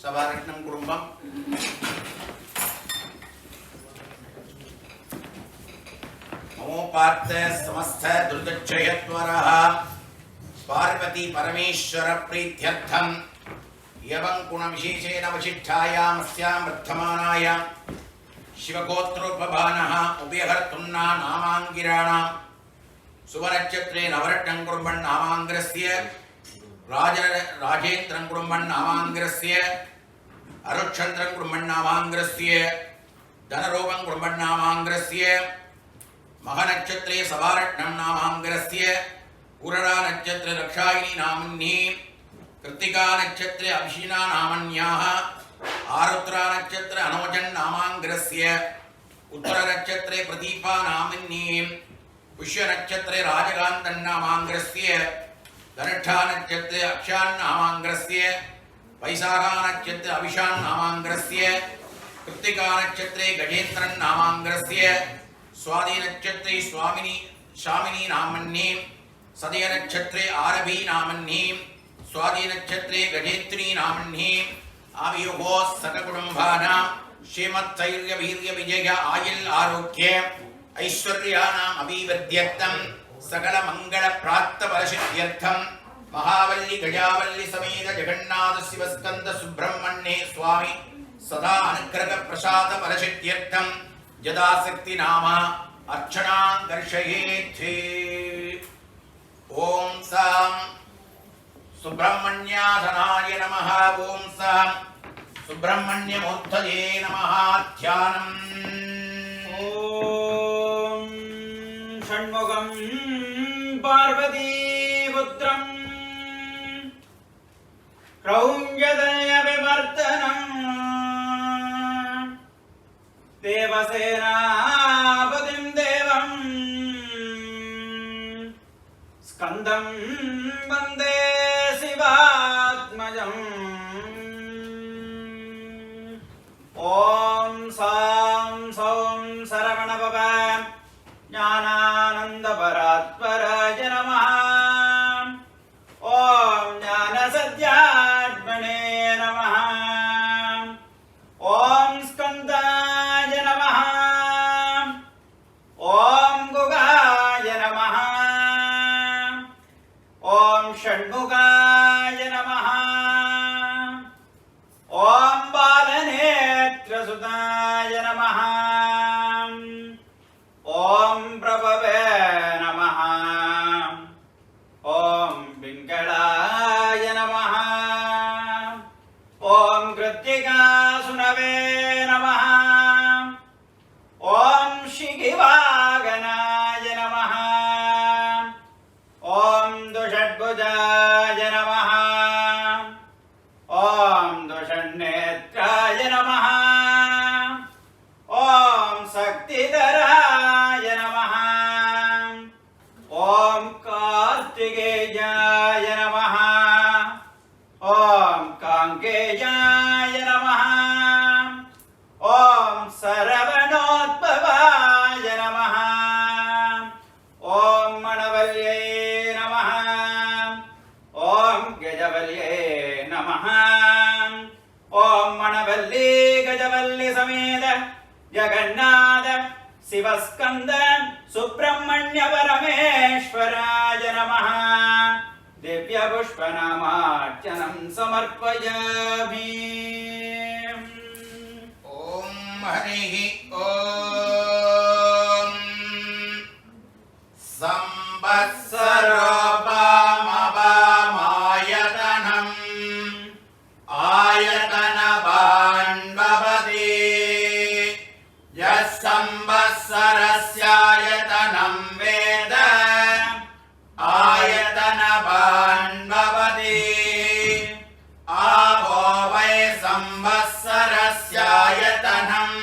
सभारत्नं कुटुंबम नमो पार्थ समस्त दुर्गच्छयत्वरः पार्वती परमेश्वर प्रीत्यर्थम यवं गुणविशेषेण वशिष्ठायामस्यां वर्धमानाय शिवगोत्रोपभानः उभयहर्तुन्ना नामांगिराणां सुवनक्षत्रे नवरत्नं कुर्वन् नामांग्रस्य राजेन्द्रं कुर्वन् नामांग्रस्य अरुक्षन्द्रं कुर्वन् नामांग्रस्य धनरूपं कुर्वन् नामांग्रस्य महनक्षत्रे सभारत्नं नामांग्रस्य पुररा नक्षत्रे रक्षायिनी नामन्ये कृत्तिका नक्षत्रे अभिषीना नामन्याः आरुद्रा नक्षत्रे अनोजन् नामांग्रस्य उत्तर नक्षत्रे प्रदीपा नामन्ये पुष्य नक्षत्रे राजकान्तन् नामांग्रस्य धनिष्ठा नक्षत्रे अक्षान् नामांग्रस्य वैशाखा नक्षत्रे अविशान् नामांग्रस्य कृत्तिका नक्षत्रे गजेन्द्रन् नामांग्रस्य स्वाति नक्षत्रे स्वामिनी नामन्ये सदय नक्षत्रे आरभी नामन्ये स्वाति नक्षत्रे गजेत्री नामन्ये आवियोगो सककुटुम्बानां श्रीमत्सैर्य वीर्य विजय आयुल आरोग्य ऐश्वर्यानाम् अभिवृद्ध्यर्थं सकल मंगल प्राप्त फलसिद्ध्यर्थं महावल्ली गजावल्ली समेत जगन्नाथ शिवस्कंद सुब्रह्मण्ये स्वामी सदा अनुग्रह प्रसाद फलसिद्ध्यर्थं यदाशक्ति नाम अर्चनां दर्शयेत्। ओम सां सुब्रह्मण्याधनाय नमः। ओम सां सुब्रह्मण्यमूर्तये नमः। ध्यानम्। ओम षण्मुखं पार्वतीपुत्रं क्रौञ्चदय विवर्तनं देवसेनापतिं देवं स्कन्दं वन्दे शिवात्मजम्। ओम सां सौं सरवणभव ज्ञानानन्दपरात्पराय नमः। ओम ज्ञानसद्यात्मने नमः। ओम स्कन्दाय नमः। ओम गुगाय नमः। ओम षण्मुखाय नमः। ओम बालनेत्रसुताय नमः। ओम प्रभवे नमः। ओम पिङ्गळाय नमः। ओम कृत्तिकासुनवे नमः। ओम शिखिवागनाय नमः। ओम दुषड्भुजाय नमः। ओम दुषन्नेत्राय नमः। ओम शक्तिधराय नमः। ओम कार्तिकेयाय नमः। ओम कांकेयाय नमः। ओम सरवणोद्भवाय नमः। ओम मणवल्ये नमः। ओम गजवल्ये नमः। ओम मणवल्ली गजवल्ली समेत जगन्नाथ शिवस्कंद सुब्रह्मण्य परमेश्वराय नमः। दिव्य पुष्पनामार्चनं समर्पयामि। ओम हरिः ओम संवत्सरोपमवामायतनम् आयतनवान् यः संवत्सरस्यायतनं वेद आयतनवान् भवति। आपो वै संवत्सरस्यायतनम्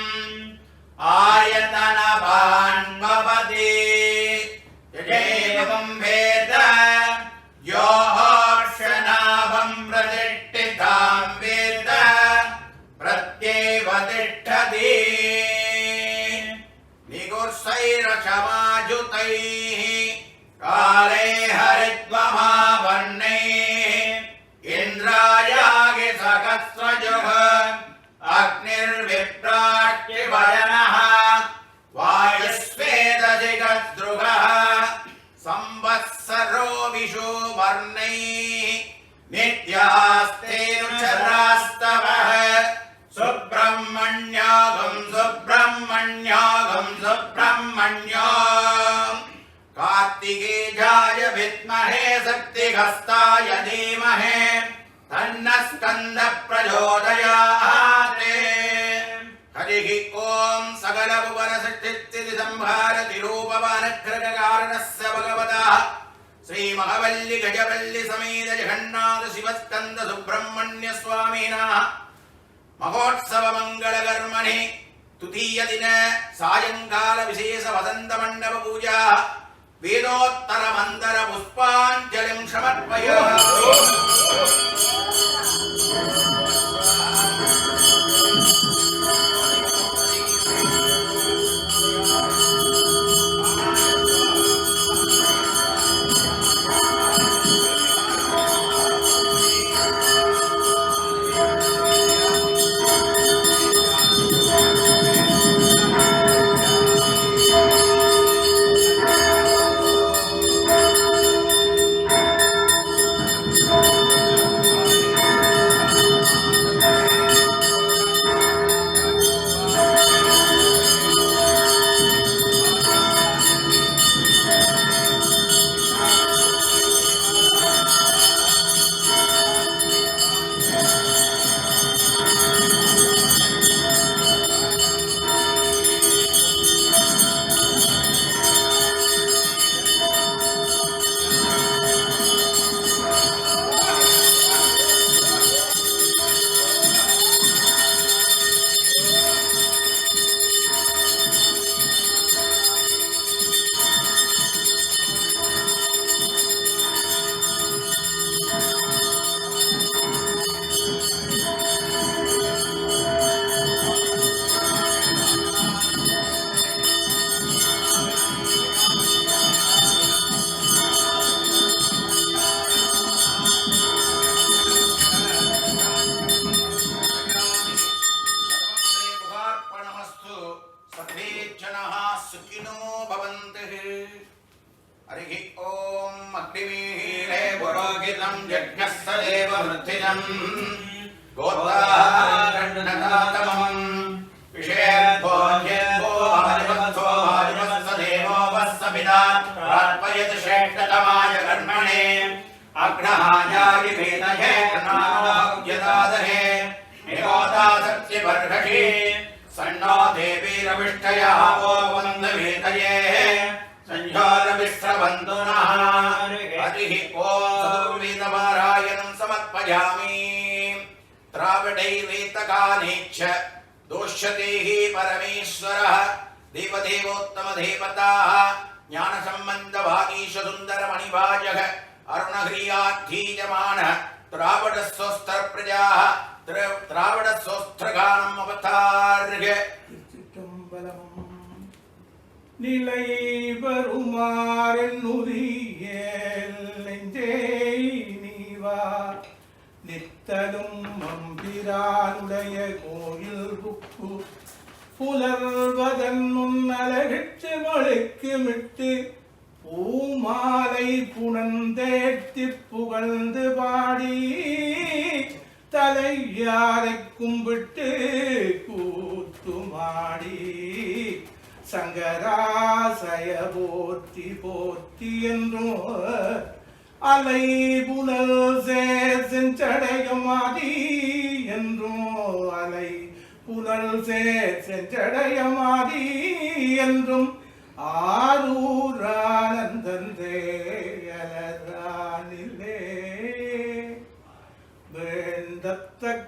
स्वामिषु वर्णैः नित्यास्तेऽनुचरास्तवः सुब्रह्मण्यागं सुब्रह्मण्यागं सुब्रह्मण्यम् कार्तिकेयाय विद्महे शक्तिहस्ताय धीमहि तन्नः स्कन्दः प्रचोदयात् हरिः ॐ सकलभुवनसृष्टिस्थितिसंहारतिरूपवानग्रहकारणस्य भगवतः श्रीमहावल्ली गजवल्ली समेत जगन्नाथ शिवस्कन्द सुब्रह्मण्य स्वामिनः महोत्सव मंगलकर्मणि तृतीय दिन सायंकाल विशेष वसंत मंडप पूजा वेदोत्तर मंदर पुष्पांजलिं समर्पयामि। सन्नो देवी रविष्ठया वो वन्दवेतये संध्यारविश्रवन्तु नः हरिः ॐ चतुर्वेदपारायणं समर्पयामि। द्राविडैर्वेदकानेच्छ दोष्यते हि परमेश्वरः देवदेवोत्तमदेवताः ज्ञानसम्बन्धभागीश सुन्दरमणिभाजः अरुणह्रियाद्धीयमानः द्राविडस्वस्थप्रजाः द्राविडस्वस्थगानम् अवतार्य நிலை வருமாறென்னுதியே நீவா நித்தலும் அம்பிரானுடைய கோயில் புக்கு புலர்வதன் முன்னலகிற்று மழைக்கு மிட்டு பூமாலை புனந்தேத்தி புகழ்ந்து பாடி தலையாரை கும்பிட்டு கூத்துமாடி சங்கராசய போற்றி போற்றி என்றும் அலை புனல் சேர் செஞ்சடையமாதி என்றும் அலை புனல் சேர் செஞ்சடையமாதி என்றும் ஆரூரானந்தந்தே அலரானிலே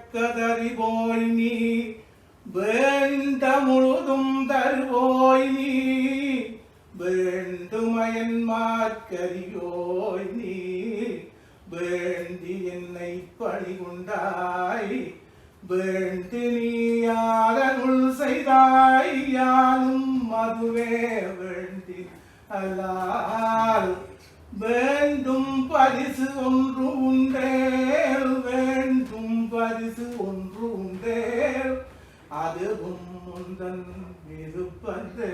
வேண்டத்தக்கதறிவோய் நீ வேண்ட முழுதும் தருவோய் நீ வேண்டுமயன்மார்க்கரியோய் நீ வேண்டி என்னை பணிகொண்டாய் வேண்டு நீ யாரருள் செய்தாய் யானும் அதுவே வேண்டி அல்லால் வேண்டும் பரிசு ஒன்று உண்டேல் வேண்டும் பரிசு ஒன்று உண்டேல் அதுவும் உந்தன் விருப்பந்தே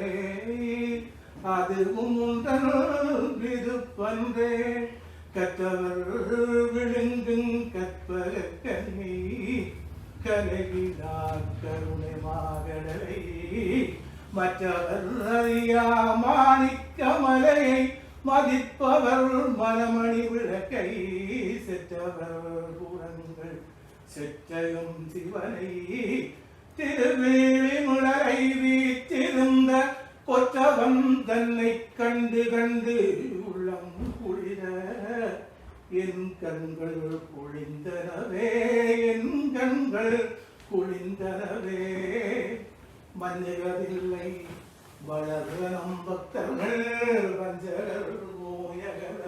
அதுவும் உந்தன் விருப்பந்தே கற்றவர் விழுங்கும் கற்பக கண்ணி கலகினார் கருணை மாகடலை மற்றவர் அறியா மாணிக்க மலையை மதிப்பவர் மனமணி விளக்கை செற்றவர் புறங்கள் செற்றையும் சிவனை திருவேலி முளரை வீற்றிருந்த கொற்றவன் தன்னை கண்டு கண்டு உள்ளம் குளிர என் கண்கள் குளிந்தனவே என் கண்கள் குளிந்தனவே மன்னிவதில்லை வளர்வனம் பக்தர்கள் வஞ்சகர் ஓயகர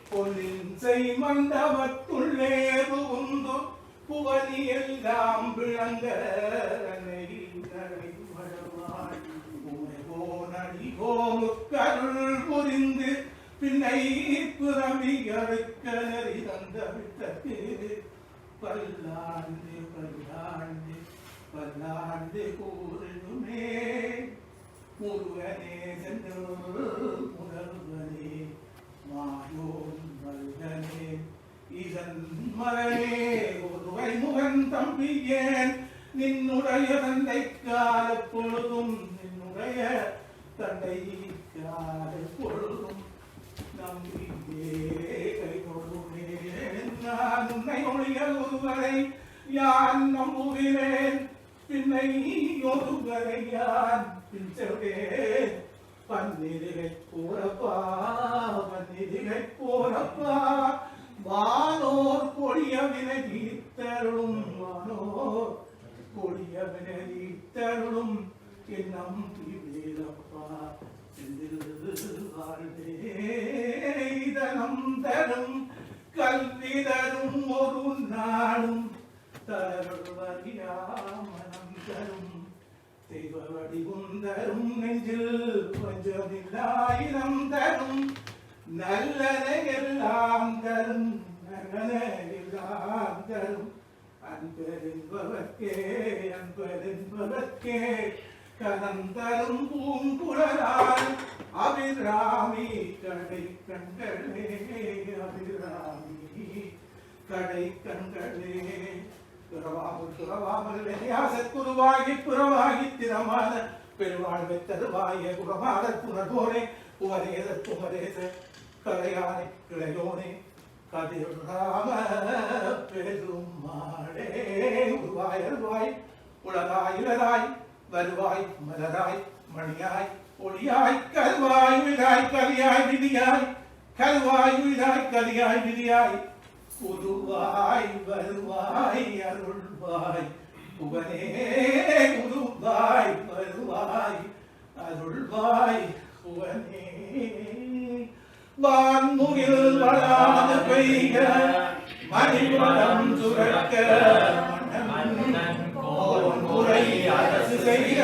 பொன்னின் செய் மண்டபத்துள்ளே புகுந்து புவனி எல்லாம் விளங்க கருள் புரிந்து பின்னை புறவி அறுக்கலறி தந்த விட்டது பல்லாண்டு பல்லாண்டு பல்லாண்டு கூறுமே முருகனே சென்று முதல்வனே மாயோன் மருகனே இதன் மகனே ஒருவை முகன் தம்பியேன் நின்னுடைய தந்தை கால பொழுதும் நின்னுடைய தந்தை கால பொழுதும் நம்பியே கை கொள்ளுமே நான் உன்னை ஒழிய ஒருவரை யான் நம்புகிறேன் பின்னை ஒருவரை யான் பின்செல்வேன் பன்னிதிகை போறப்பா பன்னிதிகை போறப்பா வானோர் கொடிய வினதீத்தருளும் வானோர் கொடிய வினதீத்தருளும் என்னம் வேலப்பா இதனம் தரும் கல்வி தரும் ஒரு நாளும் தருவறியாமனம் தரும் தெய்வவடி குந்தரும் நெஞ்சில் பஞ்சமில்லாயிரம் தரும் நல்லதை எல்லாம் தரும் நல்லதை எல்லாம் தரும் அன்பென்பவர்க்கே அன்பென்பவர்க்கே கனம் தரும் பூங்குழலால் அபிராமி கடை கண்களே அபிராமி கடை கண்களே துறவாமல் துறவாமல் சத்குருவாகி புறவாகி திறமான பெருவாழ்வை தருவாய குரமாத புனர்போனே உமரேத துமரேத கலையானை கிளையோனே கதிராம பெருமாளே உருவாய் அருவாய் உலகாய் இலராய் வருவாய் மலராய் மணியாய் ஒளியாய் கருவாய் விழாய் கலியாய் விதியாய் கருவாய் விழாய் கலியாய் விதியாய் உருவாய் வருவாய் அருள்வாய் புகனே உருவாய் வருவாய் அருள்வாய் புகனே வான்முகில் வளாது பெய்க மணிவளம் சுரக்க மன்னன் முறை அரசு செய்க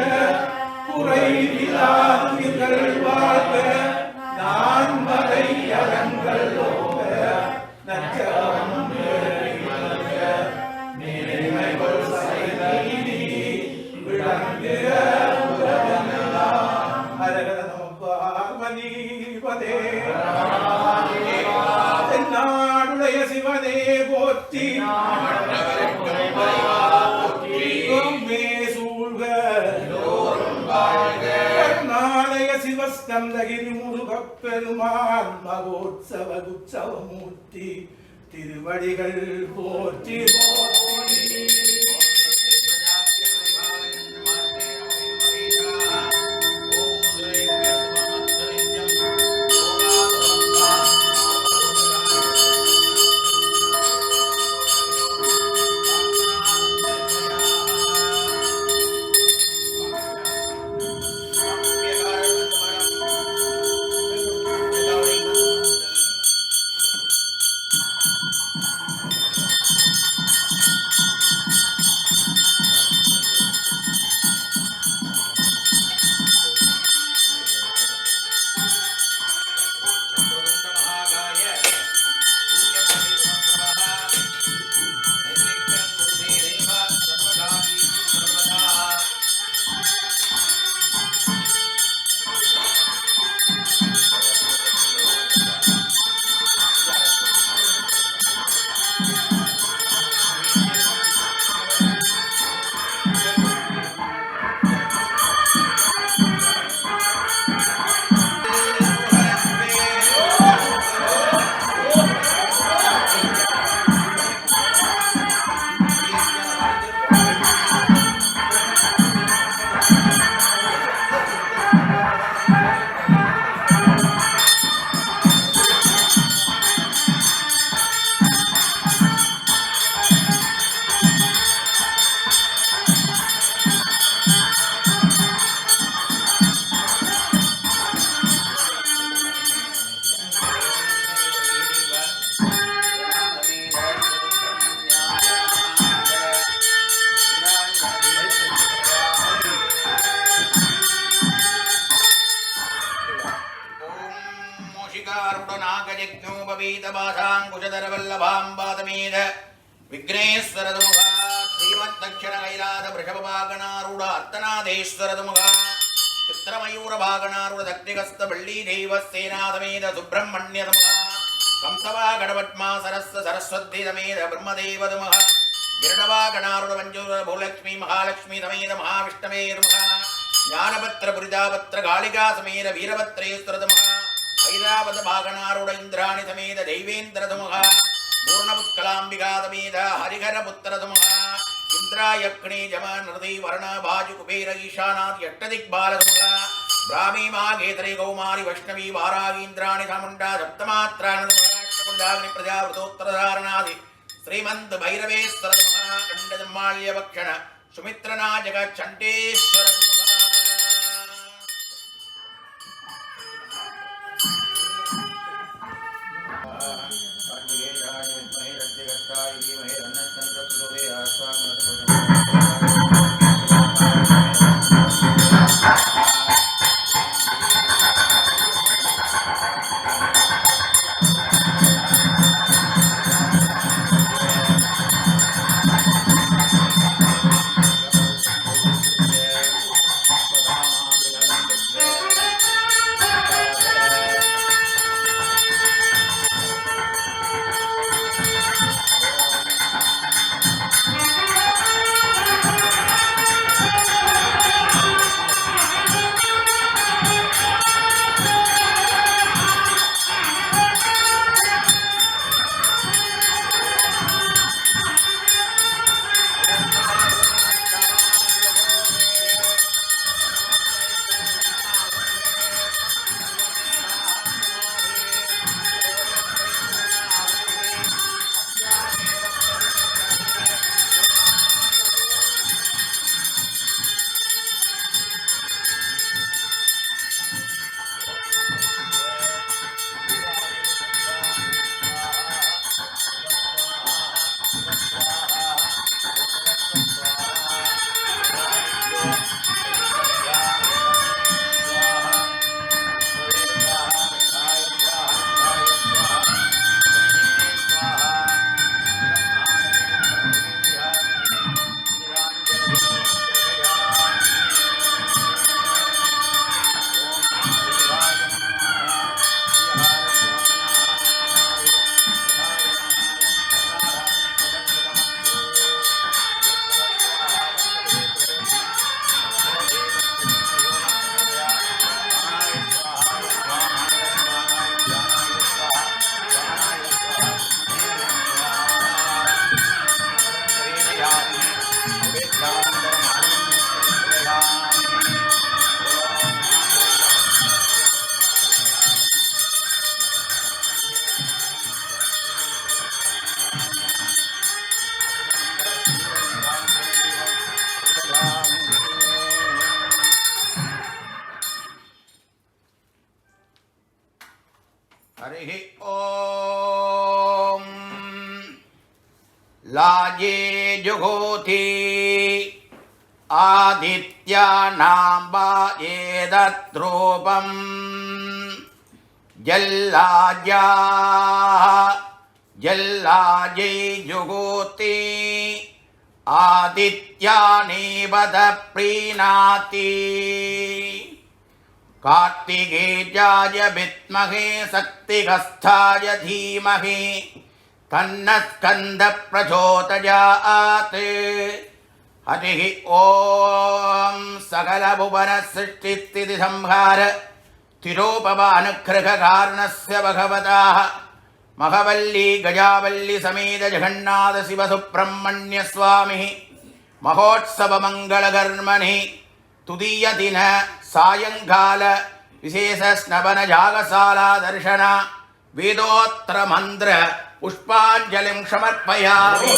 குறை விழாதுகள் வாழ்க நான் வரை அறங்கள் ஓங்க நச்சம் நேர்மைகள் செய்தி விளங்குக அரகர நம பார்வதி பதே நாடுடைய சிவனே போற்றி நாளைய சிவஸ்கந்தகிரி முருகப் பெருமான் மகோத்சவ உற்சவமூர்த்தி திருவடிகள் போற்றி போற்றி श्रीपादाङ्कुशधरवल्लभाम्बादमेद विघ्नेश्वरदुमुखा श्रीमद्दक्षिणकैलास वृषभवागणारूढ अर्तनादेश्वरदुमुखा चित्रमयूरवागणारूढ दक्षिणस्थवल्लीदेवसेनादमेद सुब्रह्मण्यदमुखा कंसवागणपद्मा सरस्वतीदमेद ब्रह्मदेवदमुखा गिरणवागणारूढ मंजूर भूलक्ष्मी महालक्ष्मी समेत महाविष्णवेदमुखा ज्ञानपत्रपुरितापत्र कालिका समेत वीरभद्रेश्वरदमुखा ऐरावत भागणारूढ इंद्राणि समेत दैवेन्द्रदमुखा पूर्णपुत्कलाम्बिका समेत हरिहरपुत्रदमुखा इंद्रायक्ष्णी जम नृति वर्ण भाजु कुबेर ईशानाथ यष्टदिग्बालदमुखा ब्राह्मी माघेतरी कौमारी वैष्णवी वारागी इंद्राणि चामुण्डा सप्तमात्राणदमुखा प्रजावृतोत्तरधारणादि श्रीमंत भैरवेश्वरदमुखा खण्डजम्माल्यभक्षण सुमित्रनायक चण्डेश्वरदमुखा हरिः ॐ लाजे जुहोति आदित्यानां वायेदत्रूपं जल्लाजे जुहोति आदित्यानेवद प्रीणाति कार्तिकेयाय विद्महे शक्तिहस्ताय धीमहि तन्नः स्कन्दः प्रचोदयात् हरिः ॐ सकलभुवनसृष्टिस्थितिसंहार तिरोपवानुग्रहकारणस्य भगवतः महवल्ली गजावल्ली समेत जगन्नाथ शिव सुब्रह्मण्य स्वामी महोत्सवमङ्गलकर्मणि तुदीय दिन सायंकाल विशेष स्नवन यागशाला दर्शन वेदोत्तर मंत्र पुष्पांजलिं समर्पयामि।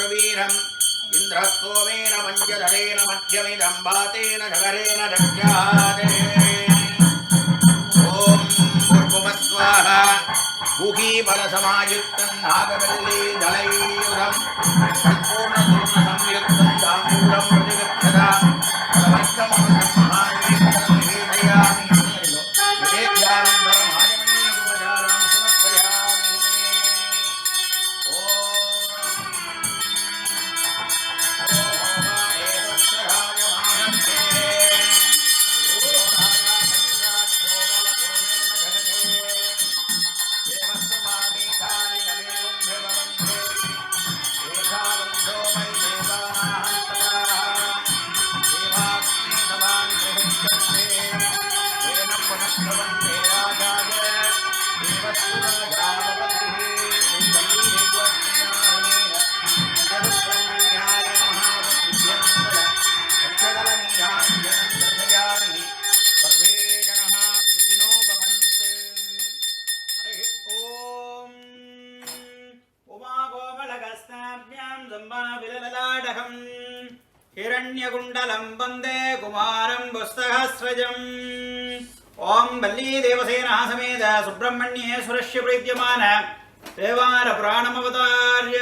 शुश्रवीरम् इन्द्रस्तोमेन पञ्चधरेण मध्यमिदं वातेन जगरेण दक्षादे ॐ भूर्भुवस्वाहा गुहीफलसमायुक्तं नागवल्ली दलैयुधं सम्पूर्णसूर्णसंयुक्तं ताम्बूलं प्रतिगच्छता फलवर्षममृतं महावीरं निवेदयामि निवेद्यानन्तरम् आचमनीयोपचारान् समर्पयामि हिरण्यकुण्डलं वन्दे कुमारं पुस्तहस्रजम् ॐ वल्ली देवसेनः समेत सुब्रह्मण्येश्वरस्य प्रीत्यमान देवार पुराणमवतार्य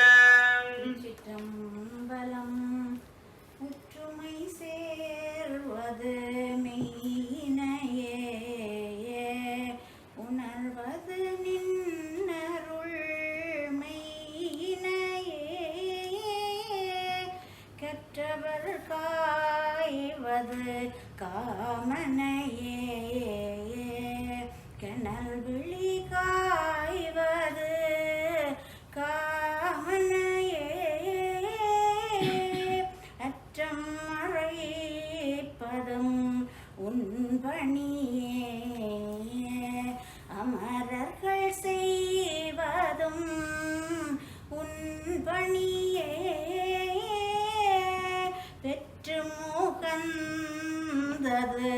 காமனையே கனல் விழி காய்வது காமனையே அற்றம் அழைப்பதும் உன்பணியே அமரர்கள் செய்வதும் உன்பணியே பெற்று முகந்தது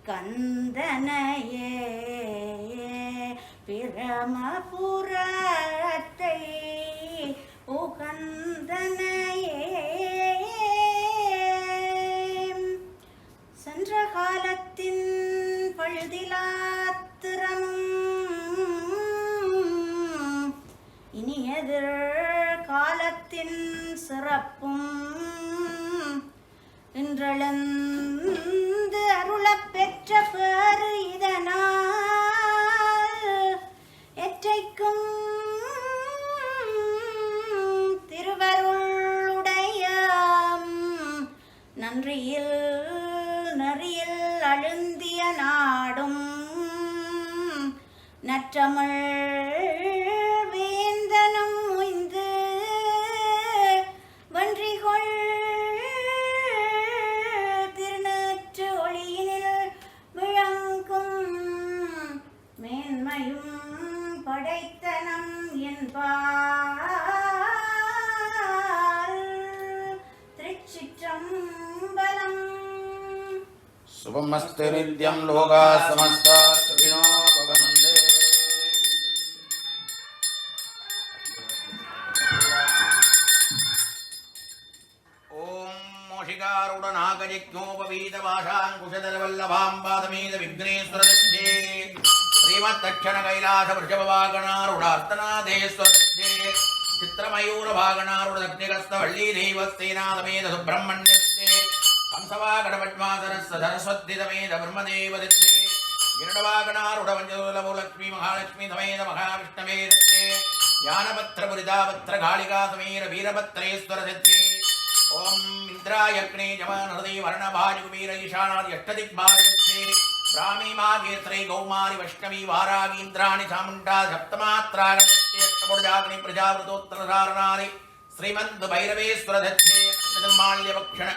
கந்தனையே பிரமபுரத்தை உகந்தனையே சென்ற காலத்தின் பழுதிலாத்திரமும் இனி எதிர்காலத்தின் சிறப்பும் இன்றெழுந்து அருளப் பெற்ற பேறு இதனால் எற்றைக்கும் திருவருளுடைய நன்றியில் நெறியில் அழுந்திய நாடும் நற்றமிழ் வேந்தனும் உய்ந்து வன்றிகொள் படைத்தனம் என்பார் திருச்சிற்றம்பலம் शुभमस्तु नित्यं लोकाः समस्ताः सुखिनो भवन्तु ॐ मोषिकारूढनागजिज्ञोपवीतभाषाङ्कुशधरवल्लभां पादमेद विघ्नेश्वरदक्षे श्रीमद्दक्षिण कैलास वृषभवागणारूढार्तनादेश्वरदक्षे चित्रमयूरभागणारूढदग्निगस्तवल्ली देवस्तेनादमेद सुब्रह्मण्यस्ते हंसवागणपद्मासनस्य सरस्वतीतमेद ब्रह्मदेवदत्ते गिरणवागणारूढवञ्जलक्ष्मी महालक्ष्मी समेत महाविष्णवे दत्ते ज्ञानपत्रपुरितापत्रकालिका समेत वीरभद्रेश्वरदत्ते ओम इंद्रायग्ने जमानहृदे वर्णभाजुवीर ईशानादि अष्टदिग्भारदत्ते ब्राह्मी मागेत्री गौमारी वैष्णवी वारागी इंद्राणि चामुण्डा सप्तमात्रागणत्ते अष्टपुरजाग्नि प्रजावृतोत्तरधारणादि श्रीमन्त भैरवेश्वरदत्ते निर्माल्यवक्षण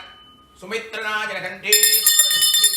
सुमित्रनाजनकण्ठेश्वरदत्ते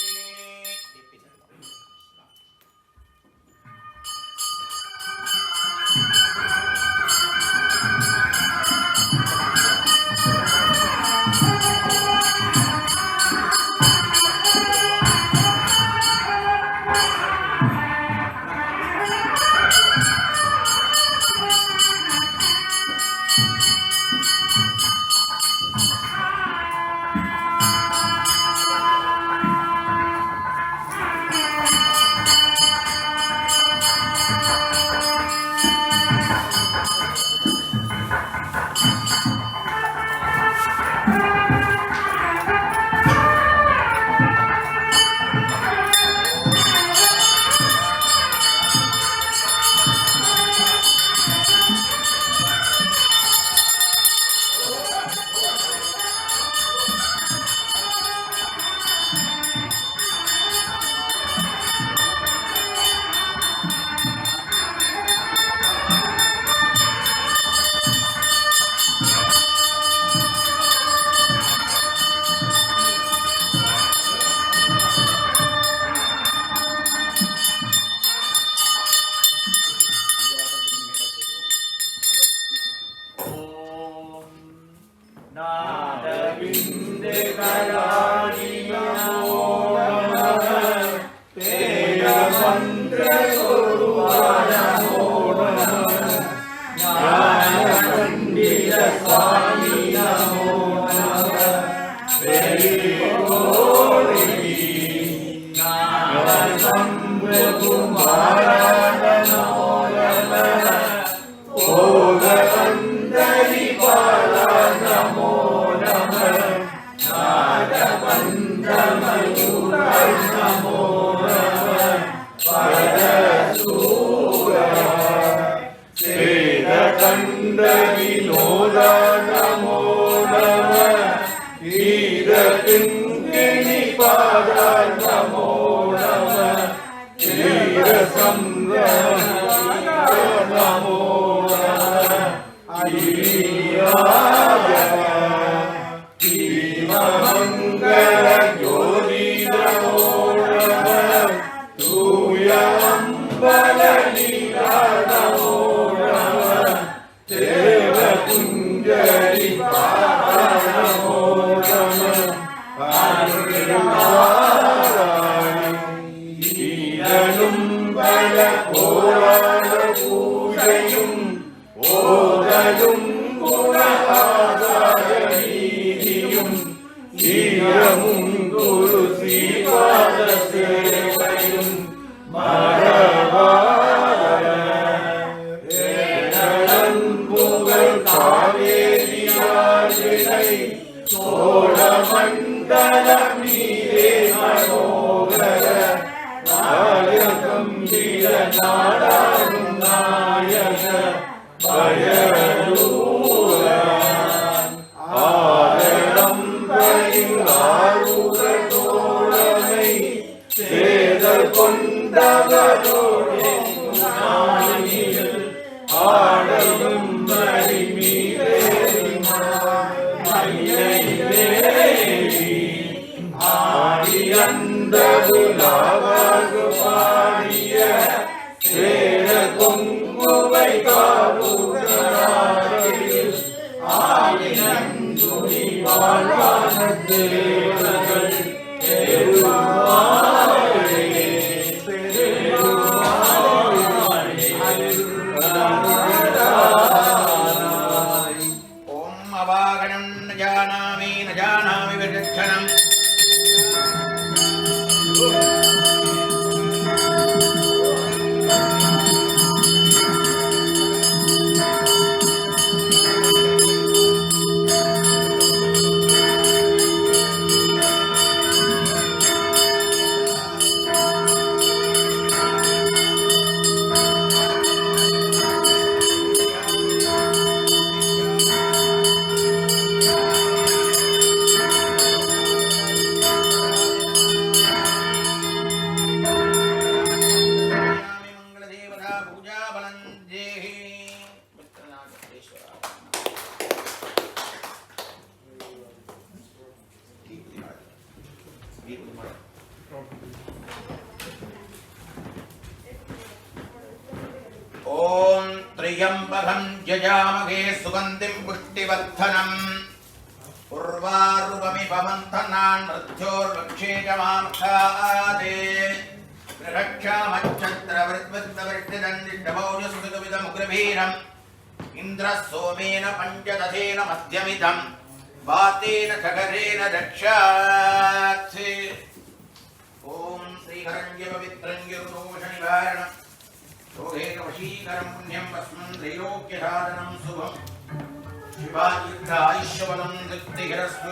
நாதவிந்து கலாணி நமோ நமः வேதமந்திர குருவாய நமோ நமः ஞானபண்டித சுவாமி நமோ நமः பெரியோரி ஞானசம்புகுமார நமோ நமः ஓகந்தரி பால நமோ நமः நாதபந்தமயூர நமோ நமः பரசூர சேதகண்ட வினோத நமோ நமः ஈரகிங்கிணி பாத நமோ நமः ஈரசம்ரம நமோ நமः ஈராய தீமமங்கல ஜோதி நமோ நமः தூய அம்பல நீலா நமோ நமः தேவ குஞ்சரி நமோ நமः ஈரனும் பல கோரான பூஜையும் ஓதலும் குணாதார நீதியும் ஈரமும் குரு சீவாத சேவையும் மரபாதன் புகழ் காவேரியாழினை சோழ மண்டல மீரே மனோகர நாயகம் வீர நாடாரும் நாயக பயலூர ஆரம்பையில் ஆரூர தோழமை சேதல் கொண்டவரோடு நாளில் ஆடலும் மறி மீறேறி மயிலேறி ஆடி அந்த புலாவாகு பாடிய சேர கொங்குவை காரூரில் ஆயினந்துணி வாழ்வான தேவர்கள் பெருமாளே ஓம் அவாகணம் ந ஜானாமி விதட்சணம் ओम त्र्यंबकं यजामहे सुगंधिं पुष्टिवर्धनम् उर्वारुकमिपमन्थनान् मृत्योर्वक्षेजमामखादे गृहक्षामच्छत्रवृत्वृत्तवर्तिदन्निष्टमौजस्मृतमिदमुग्रभीरम् इन्द्रः सोमेन पञ्चदशेन मध्यमिदम् वातेन खगरेण रक्षात् ओम श्रीहरञ्जपवित्रञ्जरुदोषनिवारणम् योगेन वशीकरं पुण्यं वस्मन् त्रैलोक्यसाधनं शुभम् शिवायुद्धायुष्यबलं दृष्टिगिरस्व